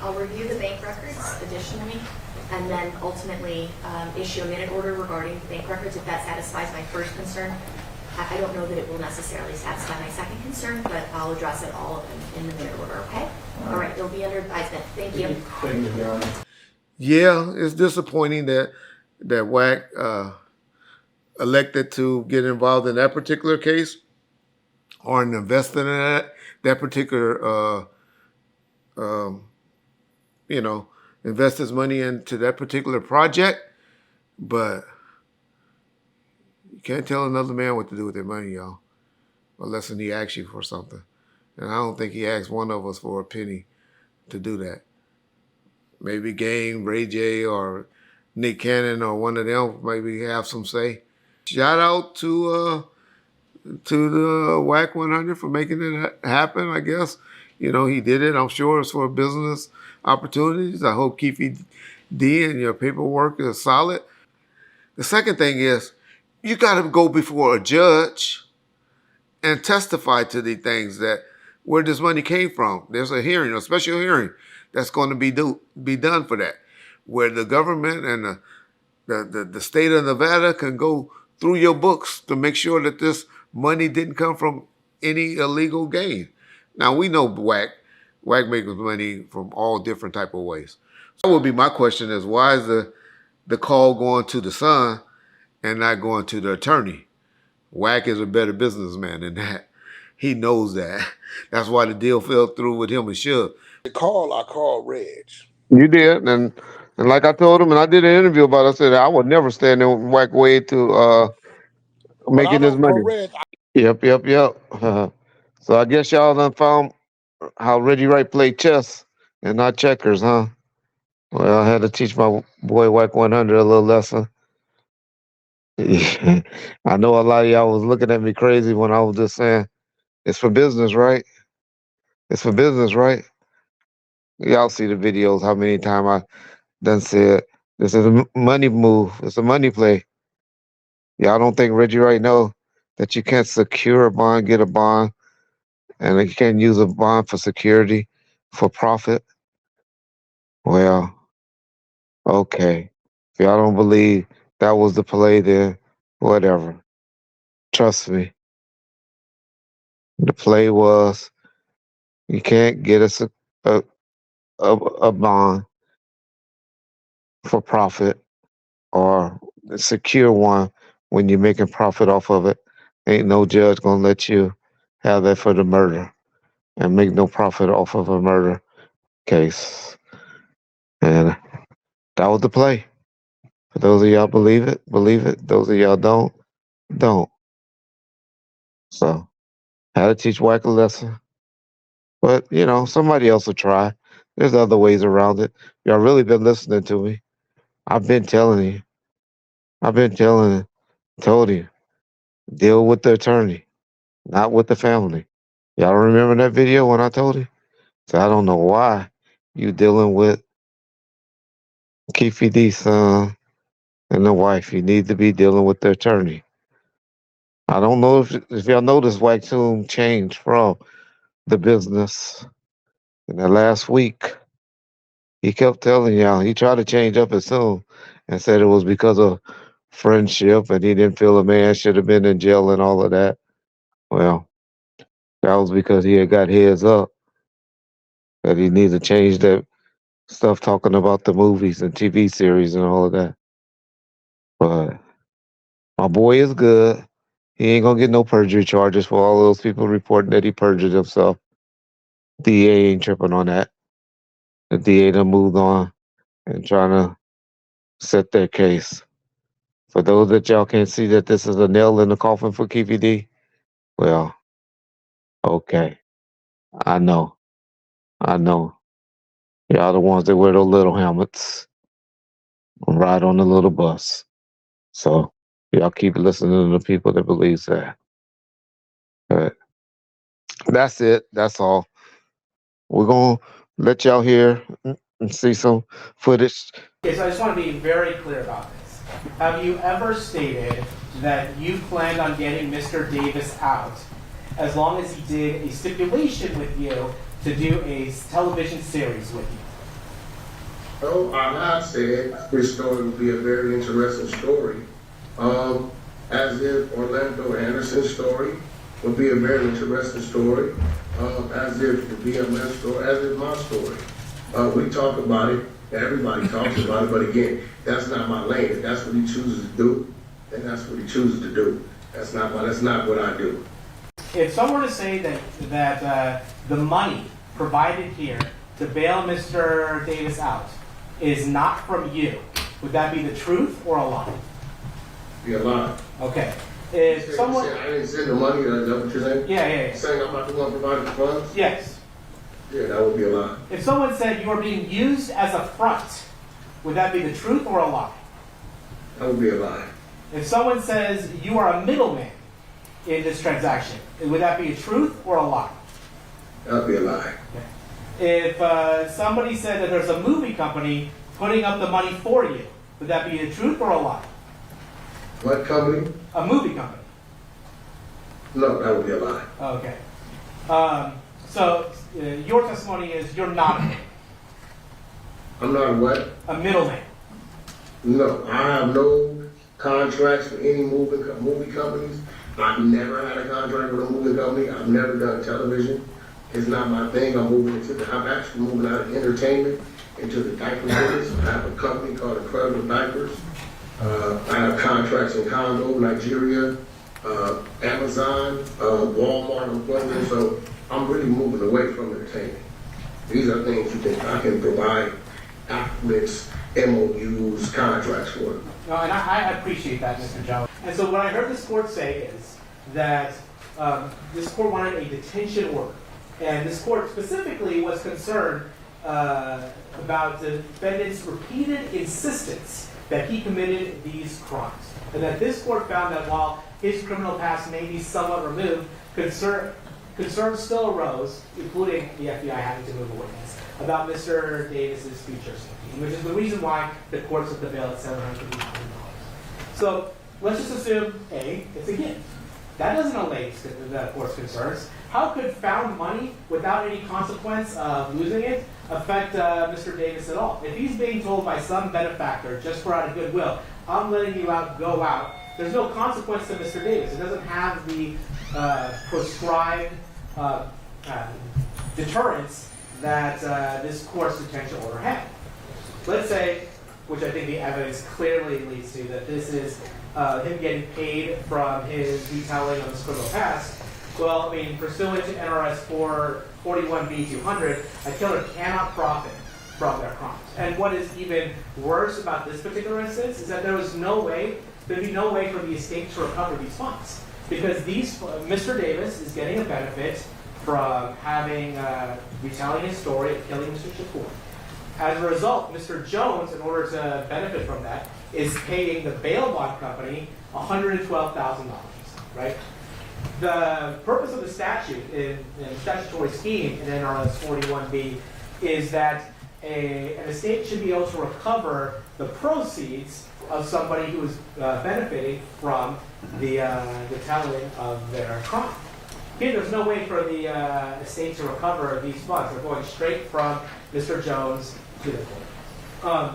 I'll review the bank records additionally, and then ultimately issue a minute order regarding bank records if that satisfies my first concern. I don't know that it will necessarily satisfy my second concern, but I'll address it all in the minute order, okay? All right, it'll be under advisement. Thank you. Yeah, it's disappointing that Wack elected to get involved in that particular case or invested in that particular, invest his money into that particular project. But you can't tell another man what to do with their money, y'all, unless he asks you for something. And I don't think he asked one of us for a penny to do that. Maybe Game, Ray J, or Nick Cannon, or one of them maybe have some say. Shout out to the Wack 100 for making it happen, I guess. He did it. I'm sure it's for business opportunities. I hope Keefe D and your paperwork is solid. The second thing is, you got to go before a judge and testify to the things that where this money came from. There's a hearing, a special hearing that's going to be done for that, where the government and the state of Nevada can go through your books to make sure that this money didn't come from any illegal gain. Now, we know Wack makes money from all different type of ways. So that would be my question is, why is the call going to the son and not going to the attorney? Wack is a better businessman than that. He knows that. That's why the deal fell through with him and Suge. I called Reg. You did, and like I told him, and I did an interview about it, I said I would never stand in Wack way to making this money. Reg, Yep. So I guess y'all done found how Reggie Wright played chess and not checkers, huh? Well, I had to teach my boy Wack 100 a little lesson. I know a lot of y'all was looking at me crazy when I was just saying, it's for business, right? It's for business, right? Y'all see the videos, how many times I done said, this is a money move. It's a money play. Y'all don't think Reggie Wright know that you can't secure a bond, get a bond, and you can't use a bond for security, for profit? Well, okay. If y'all don't believe that was the play, then whatever. Trust me. The play was you can't get a bond for profit or secure one when you're making profit off of it. Ain't no judge gonna let you have that for the murder and make no profit off of a murder case. And that was the play. For those of y'all believe it, believe it. Those of y'all don't. So had to teach Wack a lesson. But somebody else will try. There's other ways around it. Y'all really been listening to me. I've been telling you. Told you. Deal with the attorney, not with the family. Y'all remember that video when I told you? So I don't know why you dealing with Keefe D's son and the wife. You need to be dealing with the attorney. I don't know if y'all noticed Wack Tomb changed from the business in the last week. He kept telling y'all, he tried to change up his tune and said it was because of friendship and he didn't feel a man should have been in jail and all of that. Well, that was because he had got heads up that he needs to change that stuff talking about the movies and TV series and all of that. But my boy is good. He ain't gonna get no perjury charges for all those people reporting that he perjured himself. DA ain't tripping on that. The DA done moved on and trying to set their case. For those that y'all can't see that this is a nail in the coffin for Keefe D, well, okay. I know. Y'all the ones that wear those little helmets and ride on the little bus. So y'all keep listening to the people that believes that. But that's it. That's all. We're gonna let y'all hear and see some footage. Okay, so I just want to be very clear about this. Have you ever stated that you planned on getting Mr. Davis out as long as he did a stipulation with you to do a television series with you? Oh, I have said this story would be a very interesting story. As if Orlando Anderson's story would be a very interesting story. As if the BMS story, as if my story. We talk about it, everybody talks about it, but again, that's not my lane. If that's what he chooses to do, then that's what he chooses to do. That's not what I do. If someone were to say that the money provided here to bail Mr. Davis out is not from you, would that be the truth or a lie? Be a lie. Okay. If someone, I didn't send the money, is that what you're saying? yeah. Saying I'm not the one providing the funds? Yes. Yeah, that would be a lie. If someone said you are being used as a front, would that be the truth or a lie? That would be a lie. If someone says you are a middleman in this transaction, would that be a truth or a lie? That would be a lie. If somebody said that there's a movie company putting up the money for you, would that be the truth or a lie? What company? A movie company. No, that would be a lie. Okay. So your testimony is you're not a middleman. I'm not a what? A middleman. No, I have no contracts with any movie companies. I've never had a contract with a movie company. I've never done television. It's not my thing. I'm actually moving out of entertainment into the diaper business. I have a company called Incredible Diapers. I have contracts in Congo, Nigeria, Amazon, Walmart, and Kroger. So I'm really moving away from entertainment. These are things I can provide documents, MOUs, contracts for. No, and I appreciate that, Mr. Jones. And so what I heard this court say is that this court wanted a detention order. And this court specifically was concerned about the defendant's repeated insistence that he committed these crimes. And that this court found that while his criminal past may be somewhat removed, concerns still arose, including the FBI having to move a witness, about Mr. Davis's future safety, which is the reason why the court set the bail at $750,000. So let's just assume, A, it's a gift. That doesn't allay the court's concerns. How could found money without any consequence of losing it affect Mr. Davis at all? If he's being told by some benefactor, just for out of goodwill, I'm letting you out, go out, there's no consequence to Mr. Davis. It doesn't have the prescribed deterrence that this court's detention order had. Let's say, which I think the evidence clearly leads to, that this is him getting paid from his retelling of his criminal past. Well, I mean, pursuant to NRS 441B200, a killer cannot profit from their crimes. And what is even worse about this particular instance is that there'd be no way for the estate to recover these funds. Because Mr. Davis is getting a benefit from having retelling his story of killing Mr. Shakur. As a result, Mr. Jones, in order to benefit from that, is paying the bail bond company $112,000, right? The purpose of the statute in statutory scheme in NRS 41B is that an estate should be able to recover the proceeds of somebody who is benefiting from the telling of their crime. Here, there's no way for the estate to recover these funds. They're going straight from Mr. Jones to the court.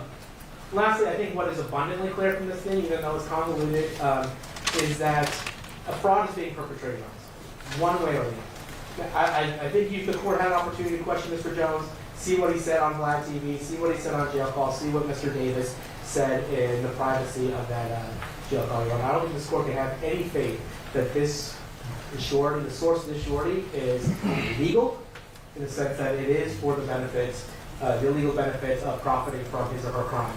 Lastly, I think what is abundantly clear from this thing, even though it's convoluted, is that a fraud is being perpetrated on us, one way or the other. I think if the court had an opportunity to question Mr. Jones, see what he said on Black TV, see what he said on jail call, see what Mr. Davis said in the privacy of that jail call. I don't think this court can have any faith that this surety, the source of this surety, is legal in the sense that it is for the benefits, the illegal benefits of profiting from his or her crime.